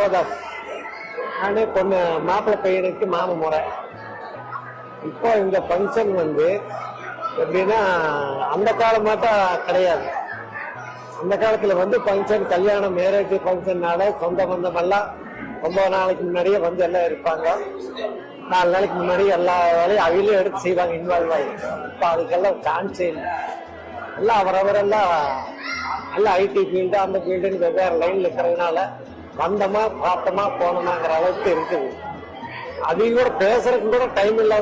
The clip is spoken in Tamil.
அவ்வளவுதான். நானே பொண்ணு மாப்பிள்ளை பையனுக்கு மாம முறை. இப்போ இந்த ஃபங்க்ஷன் எப்படின்னா அந்த காலம் மட்டும் கிடையாது. அந்த காலத்துல ஃபங்க்ஷன், கல்யாணம், மேரேஜ் ஃபங்க்ஷன்னால சொந்த பந்தம் எல்லாம் 9 நாளைக்கு முன்னாடியே எல்லாம் இருப்பாங்க. 4 நாளைக்கு முன்னாடி எல்லா வேலையும் அவையிலும் எடுத்து செய்வாங்க, இன்வால்வ் ஆகி. இப்போ அதுக்கெல்லாம் சான்ஸே இல்லை. எல்லாம் அவரவரெல்லாம் எல்லாம் ஐடி ஃபீல்டு, அந்த ஃபீல்டுன்னு வெவ்வேறு லைன்ல இருக்கிறதுனால வந்தோமா பார்த்தோமா போனோமாங்கிற அளவுக்கு இருக்குது. அதையும் கூட பேசுறதுக்கு கூட டைம் இல்லாத